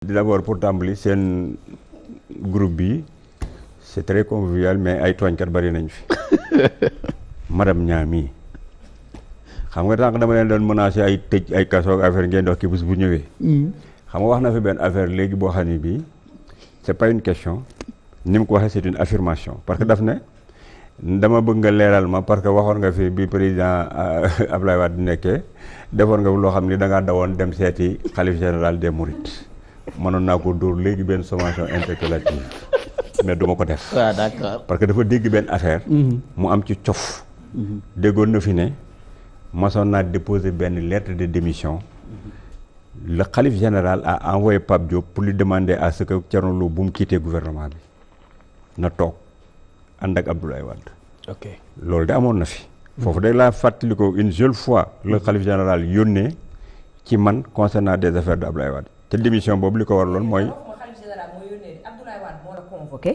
D'abord pour tàmbali seen groupe bi c'est très convivial mais ay tooñkat bari nañ fi madame Niami xam nga tànk dama leen doon menacé ay tëj ay kaso ak affaire ngeen dox ki bés bu ñëwee. xam nga wax na fi benn affaire léegi boo xam ne bii c'est pas une question ni mu ko waxee c'est une affirmation parce que daf ne dama bëgg nga leeral ma parce que waxoon nga fi bi président Abdoulaye Wade nekkee defoon nga loo xam ni da ngaa dawoon dem seeti xalif général des Mourides. mënoon naa ko dóor léegi benn sommation interpellative mais du ma ko def. waaw d'accord parce que dafa dégg benn affaire. mu am ci cof. déggoon na fi ne masoon naa déposer benn lettre de démission. le khalife général a envoyé Pape Diop pour lui demander à ce que Thierno Lo bu mu quitter gouvernement bi na toog ànd ak Abdoulaye Wade. ok loolu de amoon na fi. foofu day laa fàttali ko une seule fois le khalife général yónnee ci man concernant des affaires de Abdoulaye Wade. te démission boobu li ko waraloon mooy. xalif général moo yónnee Abdoulaye Wade moo la convoqué.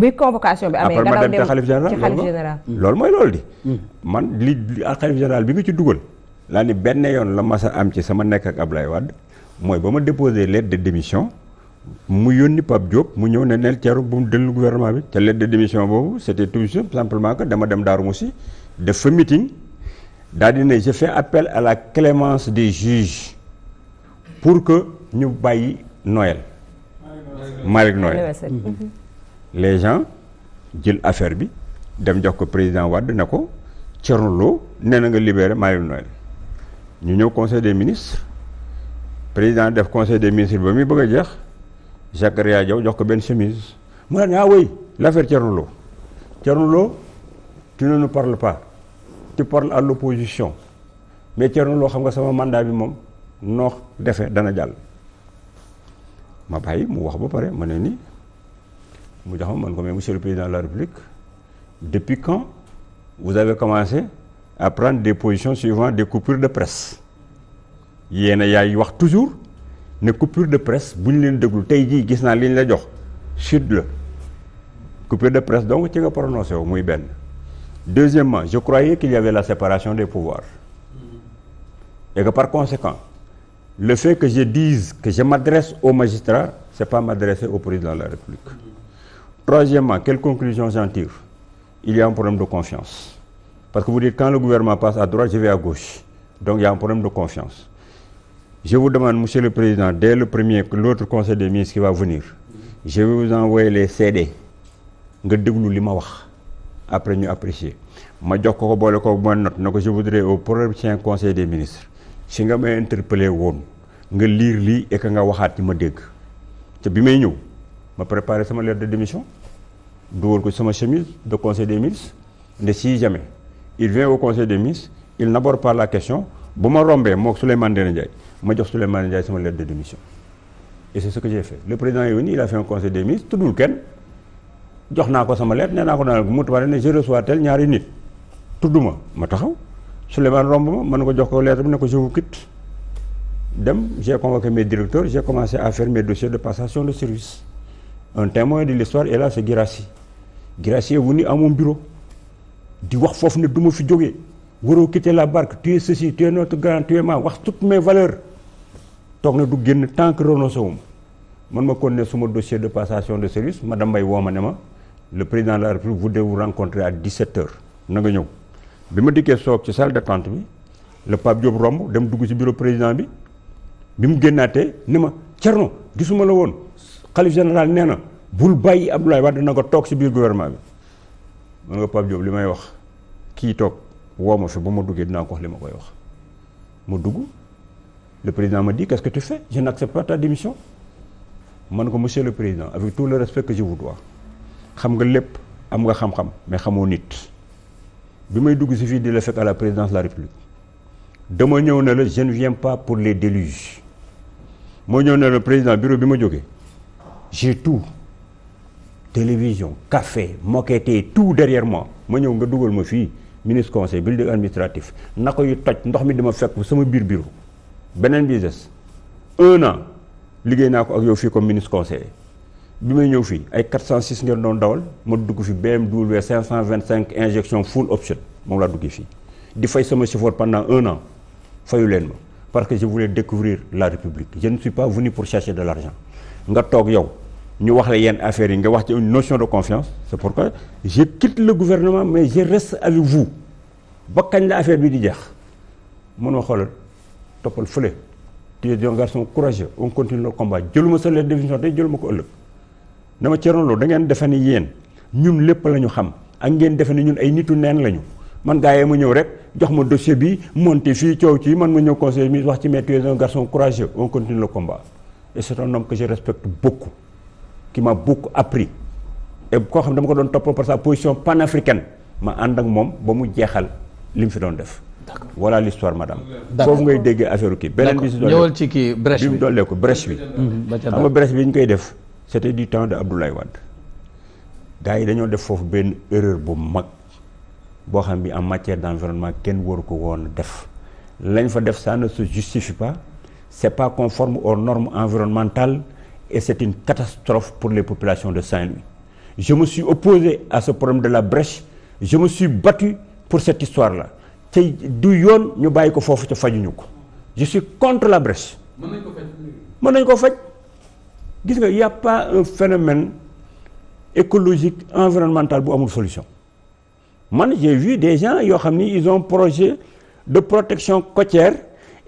bi convocation bi amee. après ma dem te xalif général loolu mooy loolu di. man li xalif général bi nga ci dugal. laa ni benn yoon la masa am ci sama nekk ak Abdoulaye Wade mooy ba ma déposé lettre de démission mu yónni Pape Diop mu ñëw ne neel Thierno bu mu dellu gouvernement bi. te lettre de démission boobu c'était tout simplement que dama dem Darou Moussi def fa meeting daal di ne je fais appel à la clémence des juges. pour que ñu bàyyi Noël Malick Noël les gens jël affaire bi dem jox ko président Wade ne ko Thierno Lo nee na nga libéré Malick Noël ñu ñëw conseil des ministres président def conseil des ministres ba muy bëgg a jeex Zakaria Diaw jox ko benn chemise mu ne ah oui l'affaire Thierno Lo Thierno Lo tu ne nous parles pas tu parles à l'opposition mais Thierno Lo xam nga sama mandat bi moom noo defee dana jàll ma bàyyi mu wax ba pare ma ne ni mu jox ma man ko mais monsieur le président de la République depuis quand vous avez commencé à prendre des positions suivant des coupures de presse yéen a yaay wax toujours ne coupure de presse bu ñu leen déglu tey jii gis naa li ñu la jox sud la coupure de presse donc ci nga prononcé wu muy benn. Deuxièmement, je croyais qu'il y avait la séparation des pouvoirs et que par conséquent le fait que je dise que je m'adresse aux magistrats, c'est pas m'adresser au président de la République. Troisièmement, quelle conclusion j'en tire? Il y a un problème de confiance. Parce que vous dites quand le gouvernement passe à droite, je vais à gauche. Donc il y a un problème de confiance. Je vous demande, monsieur le président, dès l'autre conseil des ministres qui va venir, je vais vous envoyer les CD. nga déglu li ma wax après ñu apprécier. ma jox ko boole ko ma note na ko je voudrais au prochain conseil des ministres. si nga may interpellé woon nga lire lii et que nga waxaat ci ma dégg te bi may ñëw ma préparé sama lettre de démission dugal ko sama chemise de conseil des ministres ne si jamais il vient au conseil des ministres il n'aborde pas la question bu ma rombee mook Souleymane Ndéné Ndiaye ma jox Souleymane Ndiaye sama lettre de démission et c'est ce que j'ai fait le président est venu il a fait un conseil des ministres tuddul kenn jox naa ko sama lettre nee naa ko naa mu tubaab ne je reçois tel ñaari nit tudduma ma taxaw Souleymane romb ma mën ko jox ko lettre bi ne ko je vous quitte dem j'ai convoqué mes directeurs j'ai commencé à faire mes dossiers de passation de service un témoin de l'histoire est là c'est Guirassy Guirassy est venu à mon bureau di wax foofu ne du ma fi jógee waroo quitter la barque tu es ceci tu es notre grand tu es ma wax toutes mes valeurs toog na du génn tant que renoncé wu ma man ma continuer suma dossier de passation de service madame Mbaye woo ma ne ma le président de la République voudrait vous rencontrer à 17h na nga ñëw bi ma dikkee soog ci salle d'attente bi le Pape Diop romb dem dugg ci bureau président bi mu génnaatee ni ma Thierno gisuma la woon xalif général nee na bul bàyyi Abdoulaye Wade na nga toog ci biir gouvernement bi man nga Pape Diop li may wax kii toog woo ma fi ba ma duggee dinaa ko wax li ma koy wax ma dugg le président m'a dit qu'est-ce que tu fais je n'accepte pas ta démission man ko monsieur le président avec tout le respect que je vous dois xam nga lépp am nga xam-xam mais xamoo nit bi may dugg si fii di la fekk à la présidence de la République dama ñëw ne la je ne viens pas pour les déluges moo ñëw ne la président bureau bi ma jógee j'ai tout télévision café moquette tout derrière moi ma ñëw nga dugal ma fii ministre conseil building administratif naka yu toj ndox mi dama fekk sama biir bureau beneen business 1 an liggéey naa ko ak yow fii comme ministre conseiller bi may ñëw fii ay 406 ngeen doon dawal ma dugg fi BMW 525 injection full option moom laa duggee fii di fay sama chauffeur pendant 1 an fayu leen parce que je voulais découvrir la République je ne suis pas venu pour chercher de l'argent nga toog yow ñu wax la yenn affaires yi nga wax ci une notion de confiance c'est pourquoi je quitte le gouvernement mais je reste avec vous ba kañ la affaire bi di jeex mën ma xoolal toppal fële tu es un garçon courageux on continue le combat jëluma sa lettre de démission tey jëluma ko ëllëg dama Thierno Lo da ngeen defe ni yéen ñun lépp la ñu xam ak ngeen defe ni ñun ay nitu neen lañu man gaa yee ma ñëw rek jox ma dossier bi monté fii coow ci man ma ñëw conseil mi wax ci mais tu es un garçon courageux on continue le combat et c'est un homme que je respecte beaucoup qui m'a beaucoup appris et koo xam dama ko doon topp par sa position panafricaine ma ànd ak moom ba mu jeexal li mu fi doon def. D'accord. Voilà l'histoire madame. Foofu ngay déggee affaire kii. beneen bi si doole ñëwal ci kii brèche bi mu dollee ko brèche bi. xam nga brèche bi ñu koy def c'était du temps de Abdoulaye Wade. gars yi dañoo def foofu benn erreur bu mag boo xam bi en matière d'environnement kenn waru ko woon def lañ fa def ça ne se justifie pas c'est pas conforme aux normes environnementales et c'est une catastrophe pour les populations de Saint-Louis. Je me suis opposé à ce problème de la brèche je me suis battu pour cette histoire-là te du yoon ñu bàyyi ko foofu ca fajuñu ko je suis contre la brèche. mën nañ ko faj gis nga y a pas un phénomène écologique environnemental bu amul solution man j'ai vu des gens yoo xam ni ils ont projet de protection côtière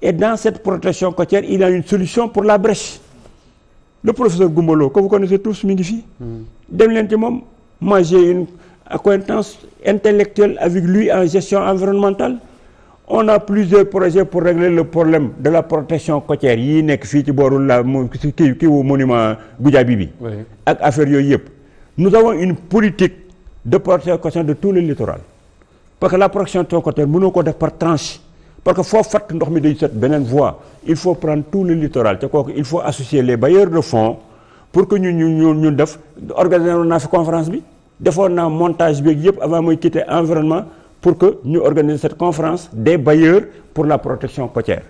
et dans cette protection côtière il y a une solution pour la brèche le professeur Goumbalo que vous connaissez tous mi ngi fii dem leen ci moom moi j'ai une acquaintance intellectuelle avec lui en gestion environnementale on a plusieurs projets pour régler le problème de la protection côtière yii nekk fii ci booru la kii wu monument Goudiaby bi ak affaire yooyu yëpp nous avons une politique de protection de tout le littoral parce que la protection côtière mënoo ko def par tranche parce que foo fatt ndox mi day set beneen voie il faut prendre tout le littoral te kooku il faut associer les bailleurs de fonds pour que ñu def organiser naa fi conférence bi defoon naa montage bi yëpp avant mooy quitter environnement pour que ñu organiser cette conférence des bailleurs pour la protection côtière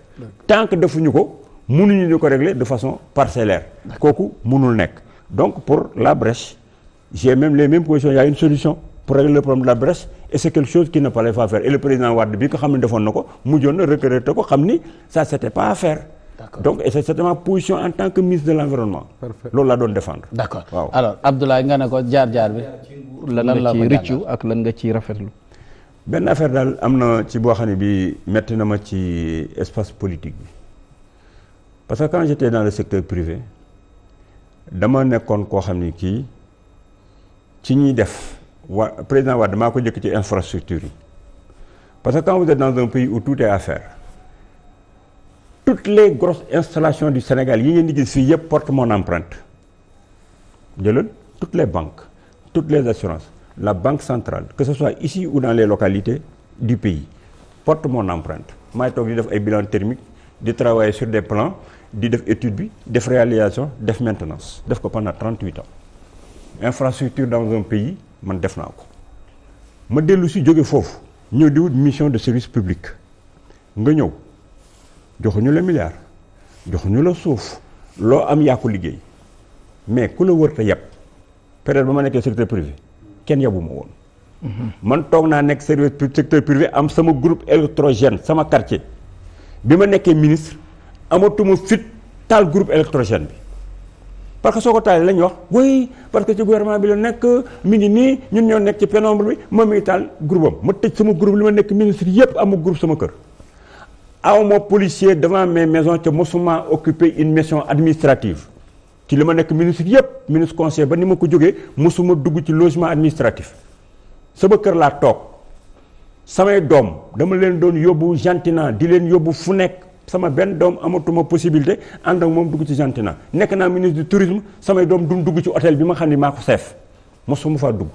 tant que defuñu ko mënuñu di ko régler de façon parcellaire kooku mënul nekk donc pour la brèche j'ai même les mêmes positions il y a une solution pour régler le problème de la brèche et c'est quelque chose qui ne fallait pas faire et le président Wade bi nga xam ne defoon na ko mujjoon na regretté ko xam ni ça c'était pas à faire. D'accord. Donc et c'était ma position en tant que ministre de l'environnement. loolu laa doon défendre. D'accord waaw alors Abdoulaye nga ne ko jaar-jaar bi. lan la ci rëccu ak lan nga ciy rafetlu. benn affaire daal am na ci boo xam ne bi metti na ma ci espace politique bi parce que quand j'étais dans le secteur privé dama nekkoon koo xam ni kii ci ñuy def. président Wade maa ko njëkk ci infrastructure yi parce que quand vous êtes dans un pays où tout est à faire toutes les grosses installations du Sénégal yi ngeen di gis fii yëpp portent mon empreinte jëlal toutes les banques toutes les assurances la banque centrale que ce soit ici ou dans les localités du pays porte mon empreinte maay toog di def ay bilan thermique di travailler sur des plans di def étude bi def réalisation def maintenance def ko pendant 38 ans infrastructure dans un pays man def naa ko ma dellu si jóge foofu ñëw di wut mission de service public nga ñëw joxuñu la milliard joxuñu la suuf loo am yaa ko liggéey mais ku la wër te yeb peut-être ba ma nekkee secteur privé kenn yebu ma woon. man toog naa nekk secteur privé am sama groupe électrogène sama quartier bi ma nekkee ministre amatuma fit taal groupe électrogène bi. parce que soo ko taalee la ñuy wax oui parce que ci gouvernement bi la nekk mi ngi nii ñun ñoo nekk ci pénombre bi moom mi ngi taal groupe am ma tëj sama groupe li ma nekk ministre yëpp amu groupe sama kër. aw ma policier devant mes maisons te mosuma occuper une mission administrative ci li ma nekk ministre yëpp ministre conseiller ba ni ma ko jógee mosuma dugg ci logement administratif sama kër laa toog samay doom dama leen doon yóbbu Gentina di leen yóbbu fu nekk. sama benn doom amatuma possibilité ànd ak moom dugg ci Gentina nekk naa ministre du tourisme samay doom duñ dugg ci hôtel bi ma xam ne maa ko seef mosuma faa dugg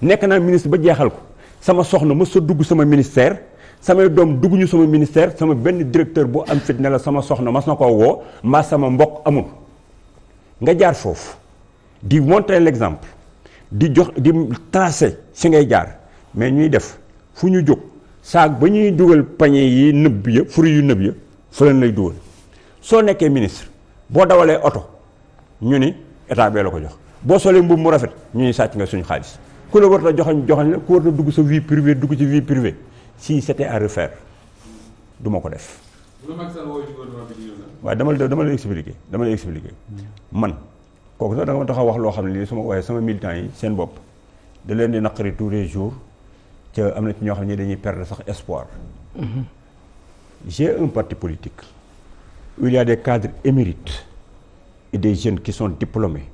nekk naa ministre ba jeexal ko sama soxna mos sa dugg sama ministère samay doom dugguñu sama ministère sama benn directeur bu am fit ne la sama soxna mas na koo woo mbaa sama mbokk amul nga jaar foofu di montrer l'exemple di jox di tracer si ngay jaar mais ñuy def fu ñu jóg saag ba ñuy dugal pañe yi nëbb ya fruit yu nëbb ya fa leen lay dugal soo nekkee ministre boo dawalee oto ñu ni état bee la ko jox boo solee mbubb mu rafet ñu ni sàcc nga suñu xaalis ku la war a joxañ la ku war a dugg sa vie privée dugg ci vie privée si c'était à refaire du ma ko def waaye dama lay expliquer man kooku sax da nga ma tax a wax loo xam ne lii su ma waaye sama militants yi seen bopp da leen di naqari tous les jours ca am na ci ñoo xam ne dañuy perdre sax espoir. J'ai un parti politique où il y a des cadres émérites et des jeunes qui sont diplômés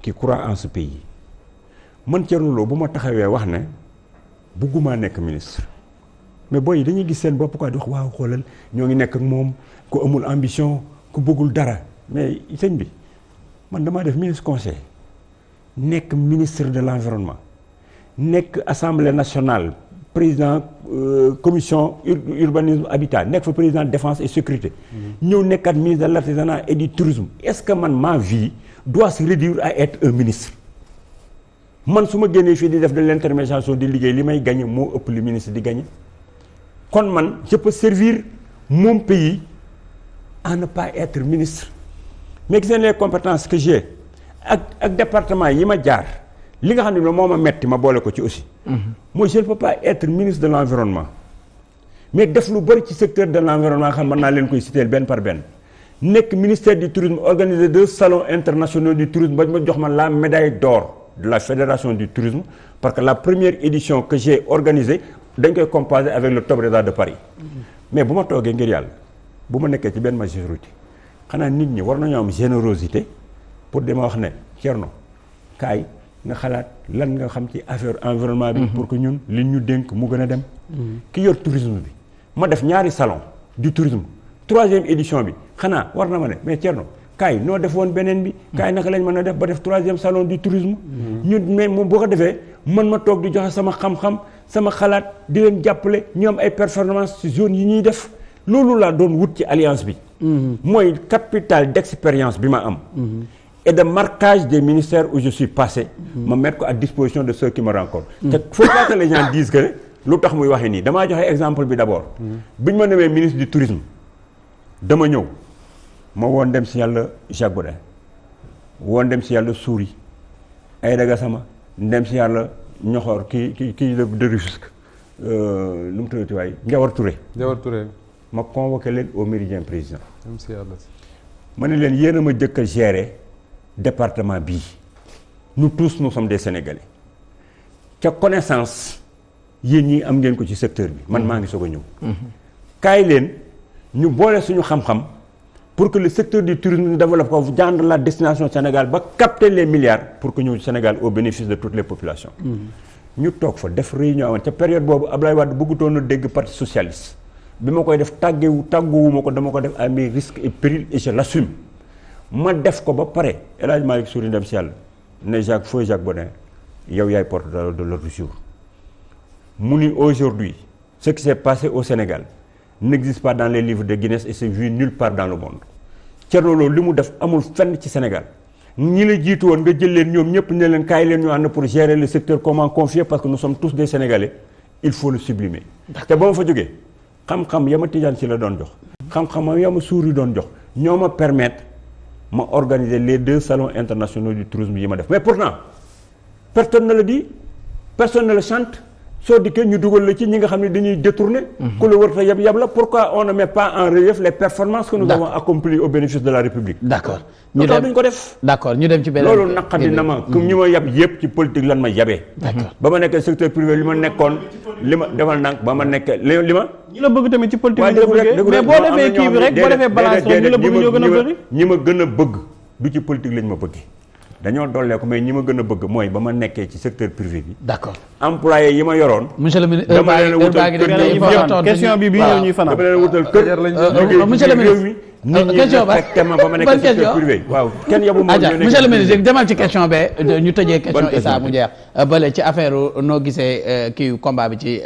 qui croient en ce pays man Thierno Lo bu ma taxawee wax ne bëgguma nekk ministre mais booy yi dañuy gis seen bopp quoi di wax waaw xoolal ñoo ngi nekk ak moom ku amul ambition ku bëggul dara mais sëñ bi man damaa def ministre conseil nekk ministre de l'environnement nekk assemblée nationale président commission urbanisme habitat nekk fa président défense et sécurité ñëw nekkat ministre de l'artisanat et du tourisme est-ce que man ma vie doit se réduire à être un ministre man su ma génnee fii di def de l'intermédiation di liggéey li may gagner moo ëpp li ministre di gagner kon man je peux servir mon pays à ne pas être ministre mais gis les compétences que j'ai ak département yi ma jaar li nga xam ne moo ma metti ma boole ko ci aussi moi je ne peux pas être ministre de l'environnement mais def lu bari ci secteur de l'environnement xam mën naa leen koy citer benn par benn nekk ministère du tourisme organiser 2 salons internationaux du tourisme ba ma jox ma la médaille d'or de la fédération du tourisme parce que la première édition que j'ai organisée dañ koy composer avec le top réseau de Paris mais bu ma toogee ngir yàlla bu ma nekkee ci benn majorité xanaa nit ñi war nañoo am générosité pour dama wax ne Thierno kaay nga xalaat lan nga xam ci affaire environnement bi pour que ñun li ñu dénk mu gën a dem ki yor tourisme bi ma def ñaari salon du tourisme 3e édition bi xanaa war na ma ne mais Thierno kaay noo def woon beneen bi kaay naka lañ mën a def ba def 3e salon du tourisme ñun mais moom boo ko defee man ma toog di joxe sama xam-xam sama xalaat di leen jàppale ñu am ay performance ci zone yi ñuy def loolu laa doon wut ci alliance bi mooy capital d'expérience bi ma am et de marquage des ministères où je suis passé ma mettre ko à disposition de ceux qui me rencontrent te faut pas que les gens disent que lu tax muy waxee nii damaa joxe exemple bi d'abord biñ ma nemee ministre du tourisme dama ñëw ma woon dem si yàlla Jacques Baudin woon dem si yàlla Souris Aïda Gassama dem si yàlla ñoxoor kii de Rufisque lu mu tuddati waay Ndiawar Touré ma convoqué leen au Méridien président ma ne leen yéen a ma jëkk a gérer département bii nous tous nous sommes des Sénégalais ca connaissance yéen ñi am ngeen ko ci secteur bi man maa ngi soog a ñëw kaay leen ñu boole suñu xam-xam pour que le secteur du tourisme développe ko dans la destination Sénégal ba capter les milliards pour que ñëw Sénégal au bénéfice de toutes les populations ñu toog fa def réunion amoon ca période boobu Abdoulaye Wade bëggutoon a dégg parti socialiste bi ma koy def tàgguwuma ko dama ko def à mes risques et périls et je l'assume ma def ko ba pare El Hadj Malick Souris dem si yàlla ne Jacques Baudin yow yaay porte-parole de l'ordre du jour mu ni aujourd'hui ce qui s'est passé au Sénégal n'existe pas dans les livres de Guinness et c'est vu nulle part dans le monde Thierno Lo li mu def amul fenn ci Sénégal ñi la jiitu woon nga jël leen ñoom ñëpp ne leen kaay leen ñu ànd pour gérer le secteur comment confier parce que nous sommes tous des Sénégalais il faut le sublimer te ba ma fa jógee xam-xam ya ma Tidiane si la doon jox xam-xam ya ma Souris doon jox ñoo ma permettre ma organiser les 2 salons internationaux du tourisme yi ma def mais pourtant personne ne le dit personne ne le chante soo dikkee ñu dugal la ci ñi nga xam ne dañuy détourner ku la war a yab la pourquoi on ne met pas en relief les performances que nous avons accomplies au bénéfice de la République d'accord ñu dem duñ ko def d'accord ñu dem ci beneen loolu naqadi na ma comme ñi ma yab yëpp ci politique lan ma yabee ba ma nekkee secteur privé li ma nekkoon li ma defal nag ba ma nekkee li ma ñi la bëgg tamit ci politique mais boo defee kii bi rek boo defee balance rek ñi la bëgg ñoo gën a bëri ñi ma gën a bëgg du ci politique lañ ma bëgg dañoo dollee ko mais ñi ma gën a bëgg mooy ba ma nekkee ci secteur privé bi d'accord employé yi ma yoroon monsieur le ministre dama leen wutal question bi ñëw ñuy fanaan dama leen wutal kër monsieur le ministre nit ñi respectement ba ma nekkee secteur privé waaw kenn yabu ma monsieur le ministre demal ci question be ñu tëjee question Issa mu jeex bale ci affaire noo gisee kii combat bi ci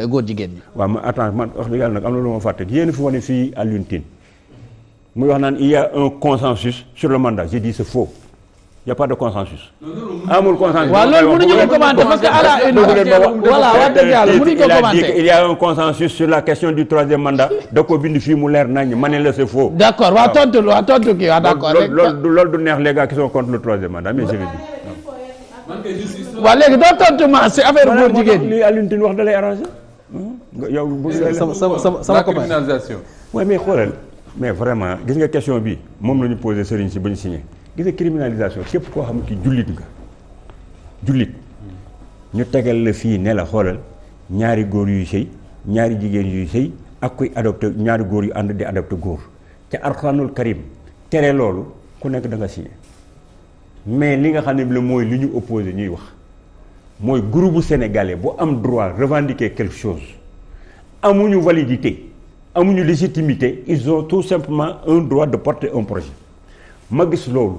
góor jigéen ñi waaw ma attends man wax dëgg yàlla nag am na lu ma fàtte yéen fi wane fii Alioune Tine muy wax naan il y a un consensus sur le mandat j'ai dit c'est faux il y a pas de consensus. amul consensus. waaw loolu mënuñu ko commenter parce que à la une voilà wax dëgg yàlla mënuñu ko commenter. il y a un consensus sur la question du 3e mandat da ko bind fii mu leer nañ ma ne la c'est faux. d'accord waaw tontu kii waaw d'accord. loolu du neex les gars qui sont contre le 3e mandat mais je l'ai dit. waaw léegi doo tontu ma si affaire góor jigéen ñi. li Alioune Tine wax da lay arrangé. yow sama criminalisation. waaye mais xoolal mais vraiment gis nga question bi moom la ñu posé sëriñ si ba ñu signé gis nga criminalisation képp koo xam ne jullit nga jullit ñu tegal la fii ne la xoolal ñaari góor yuy sëy ñaari jigéen yuy sëy ak kuy adopté ñaari góor yu ànd di adopté góor te alxuraanul karim tere loolu ku nekk da nga signé mais li nga xam ne bi la mooy li ñu opposé ñuy wax mooy groupe sénégalais bu am droit revendiquer quelque chose amuñu validité amuñu légitimité ils ont tout simplement un droit de porter un projet ma gis loolu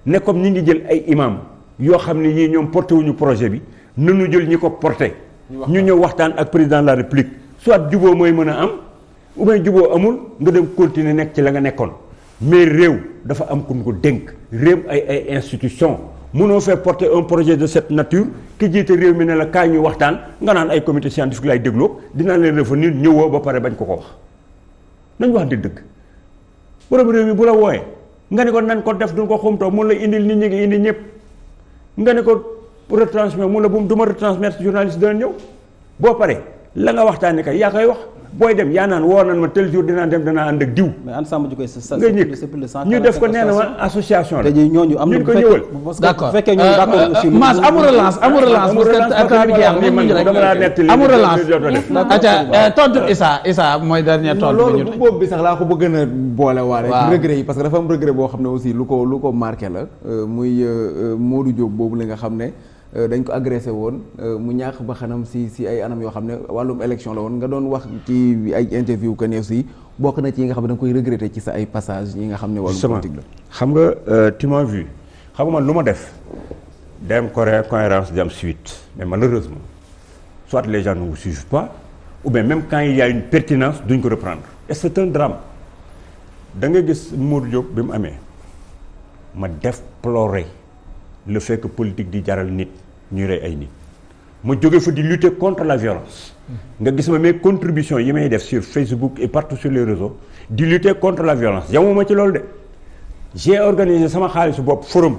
ne comme ñi ngi jël ay imam yoo xam ne ñii ñoom porté wuñu projet bi nanu jël ñi ko porté ñu ñëw waxtaan ak président de la république soit juboo mooy mën a am ou bien juboo amul nga dem continuer nekk ci la nga nekkoon mais réew dafa am ku ñu ko dénk réew ay institution mënoo fee porter un projet de cette nature ki jiite réew mi ne la kaay ñu waxtaan nga naan ay comité scientifique lay dégloo dinaa leen revenir ñëwoo ba pare bañ ko wax nañ wax di dëgg borom réew mi bu la wooyee nga ne ko nañ ko def duñ ko xumtoo mun la indil nit ñi ngi indi ñëpp nga ne ko retransmettre mun la bu du ma retransmettre journaliste dana ñëw boo pare la nga waxtaanee kay yaa koy wax booy dem yaa naan woo nan ma tel jour dinaa dem danaa ànd ak diw. mais ensemble ju koy sa nga ñëkk ñu def ko nee na ma association la. te ñooñu am na ko ñëwal. d'accord bu fekkee ñooñu d'accord aussi. Mass amul relance amul relance tontu Issa mooy dernier tontu bi ñu. loolu boobu bi sax laa ko bëgg a boole waale. waaw regret yi parce que dafa am regret boo xam ne aussi lu ko marqué la muy Modou Diop boobu la nga xam ne. dañ ko agressé woon mu ñaax ba xanam si ay anam yoo xam ne wàllum élection la woon nga doon wax ci ay interview que ne aussi bokk na ci yi nga xam ne da nga koy regretter ci sa ay passage yi nga xam ne wàllum politique la. xam nga tu m'as vu xam nga man lu ma def dem cohérence dem suite mais malheureusement soit les gens ne vous suivent pas ou bien même quand il y a une pertinence duñ ko reprendre et c'est un drame da nga gis Modou Diop bi mu amee ma déplorer le fait que politique di jaral nit ñuy rey ay nit ma jóge fa di lutter contre la violence nga gis ma mes contributions yi may def sur Facebook et partout sur les réseaux di lutter contre la violence yamuma ci loolu de j'ai organisé sama xaalisu bopp forum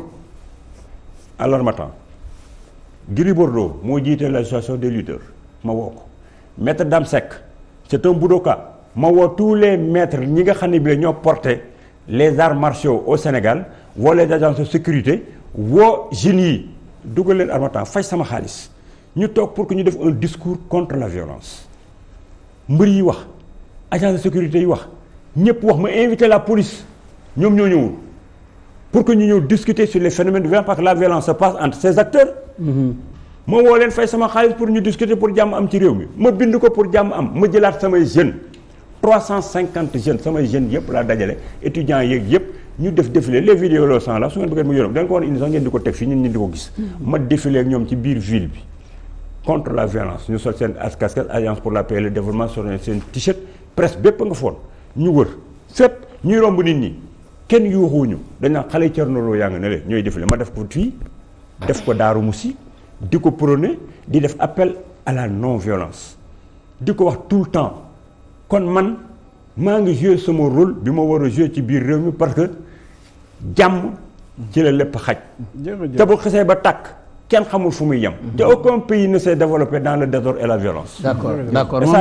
à l'Harmattan Gris Bordeaux moo jiite l'association des lutteurs ma woo ko maître Dame Seck c'est un budoka ma woo tous les maîtres ñi nga xam ne bi ñoo porté les arts martiaux au Sénégal woo les agences de sécurité woo jeunes yi dugal leen Harmattan fay sama xaalis ñu toog pour que ñu def un discours contre la violence mbër yi wax agence de sécurité yi wax ñëpp wax ma invité la police ñoom ñoo ñëwul pour que ñu ñëw discuter sur les phénomènes de violence parce que la violence se passe entre ces acteurs ma woo leen fay sama xaalis pour ñu discuter pour jàmm am ci réew mi ma bind ko pour jàmm am ma jëlaat samay jeunes 350 jeunes samay jeunes yëpp laa dajale étudiants yeeg yëpp ñu def défilé les vidéos loo sang la su ngeen bëggee mu yoroon da nga ko war a indi sax ngeen di ko teg fii ñun ñu di ko gis ma défilé ak ñoom ci biir ville bi contre la violence ñu sol seen casquette alliance pour la paix et le développement sol seen t-shirt presse bépp nga foon ñu wër fépp ñuy romb nit ñi kenn yuuxuwuñu dañ naan xale Thierno Lo yaa nga ne le ñooy défilé ma def ko fii def ko Daaru Musi di ko prôné di def appel à la non violence di ko wax tout le temps kon man maa ngi joué sama rôle bi ma war a joué ci biir réew mi parce que jàmm ci la lépp xaj te bu xesee ba tàkk kenn xamul fu muy yem te aucun pays ne s'est développé dans le désordre et la violence d'accord